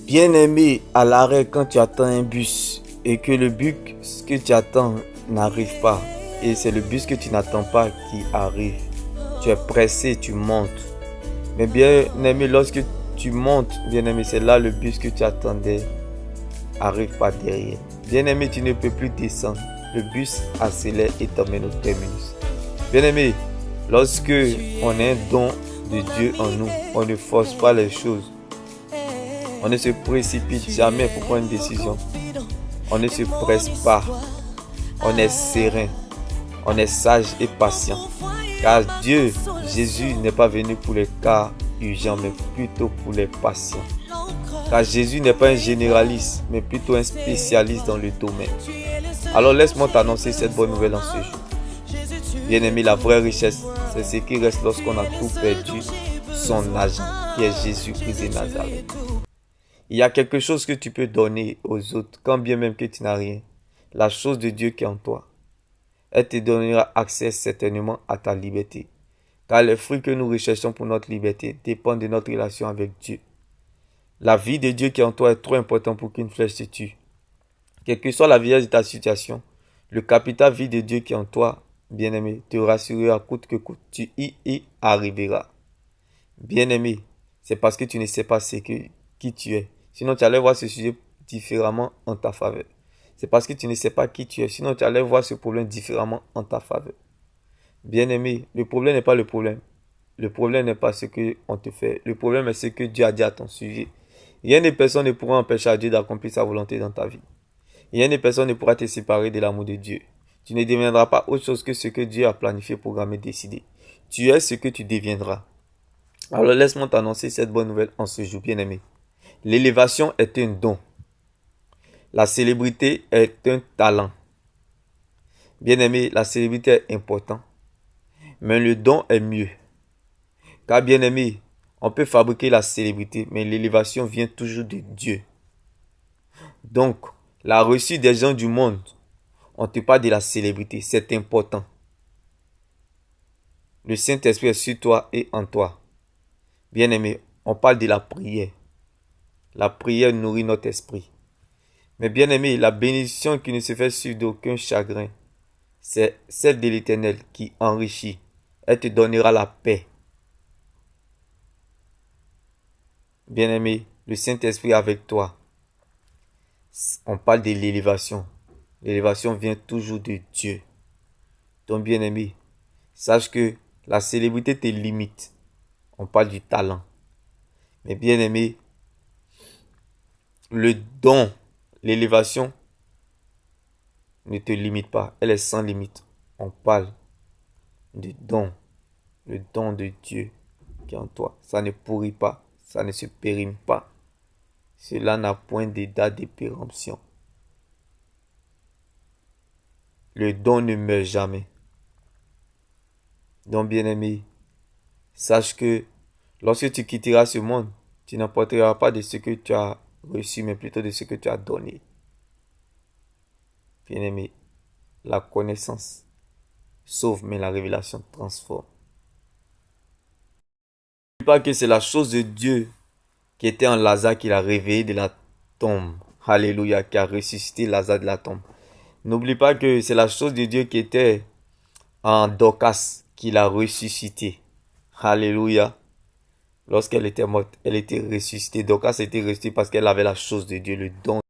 Bien-aimé, à l'arrêt quand tu attends un bus et que le bus que tu attends n'arrive pas et c'est le bus que tu n'attends pas qui arrive, tu es pressé, tu montes. Mais bien-aimé, lorsque tu montes, bien-aimé, c'est là le bus que tu attendais arrive pas derrière. Bien-aimé, tu ne peux plus descendre. Le bus accélère et t'emmène au terminus. Bien-aimé, lorsque on a un don de Dieu en nous, on ne force pas les choses. On ne se précipite jamais pour prendre une décision. On ne se presse pas. On est serein. On est sage et patient. Car Dieu, Jésus n'est pas venu pour les cas urgents, mais plutôt pour les patients. Car Jésus n'est pas un généraliste, mais plutôt un spécialiste dans le domaine. Alors laisse-moi t'annoncer cette bonne nouvelle en ce jour. Bien-aimé, la vraie richesse, c'est ce qui reste lorsqu'on a tout perdu, son agent, qui est Jésus-Christ de Nazareth. Il y a quelque chose que tu peux donner aux autres, quand bien même que tu n'as rien. La chose de Dieu qui est en toi. Elle te donnera accès certainement à ta liberté. Car les fruits que nous recherchons pour notre liberté dépendent de notre relation avec Dieu. La vie de Dieu qui est en toi est trop importante pour qu'une flèche te tue. Quelle que soit la vieillesse de ta situation, le capital vie de Dieu qui est en toi, bien-aimé, te rassurera coûte que coûte. Tu y arriveras. Bien-aimé, c'est parce que tu ne sais pas qui tu es. Sinon, tu allais voir ce sujet différemment en ta faveur. C'est parce que tu ne sais pas qui tu es. Sinon, tu allais voir ce problème différemment en ta faveur. Bien-aimé, le problème n'est pas le problème. Le problème n'est pas ce qu'on te fait. Le problème est ce que Dieu a dit à ton sujet. Rien de personne ne pourra empêcher à Dieu d'accomplir sa volonté dans ta vie. Rien de personne ne pourra te séparer de l'amour de Dieu. Tu ne deviendras pas autre chose que ce que Dieu a planifié, programmé, décidé. Tu es ce que tu deviendras. Alors laisse-moi t'annoncer cette bonne nouvelle en ce jour, bien-aimé. L'élévation est un don. La célébrité est un talent. Bien-aimé, la célébrité est importante. Mais le don est mieux. Car bien-aimé, on peut fabriquer la célébrité, mais l'élévation vient toujours de Dieu. Donc, la reçue des gens du monde, on te parle de la célébrité, c'est important. Le Saint-Esprit est sur toi et en toi. Bien-aimé, on parle de la prière. La prière nourrit notre esprit. Mais bien-aimé, la bénédiction qui ne se fait suivre d'aucun chagrin, c'est celle de l'Éternel qui enrichit. Elle te donnera la paix. Bien-aimé, le Saint-Esprit est avec toi. On parle de l'élévation. L'élévation vient toujours de Dieu. Donc bien-aimé, sache que la célébrité te limite. On parle du talent. Mais bien-aimé, le don, l'élévation ne te limite pas. Elle est sans limite. On parle du don. Le don de Dieu qui est en toi. Ça ne pourrit pas. Ça ne se périme pas. Cela n'a point de date de péremption. Le don ne meurt jamais. Donc bien-aimé, sache que lorsque tu quitteras ce monde, tu n'emporteras pas de ce que tu as reçu, mais plutôt de ce que tu as donné. Bien-aimé, la connaissance sauve, mais la révélation transforme. N'oublie pas que c'est la chose de Dieu qui était en Lazare qui l'a réveillé de la tombe. Alléluia, qui a ressuscité Lazare de la tombe. N'oublie pas que c'est la chose de Dieu qui était en Dorcas qui l'a ressuscité. Alléluia. Lorsqu'elle était morte, elle était ressuscitée. Dorcas était ressuscitée parce qu'elle avait la chose de Dieu, le don.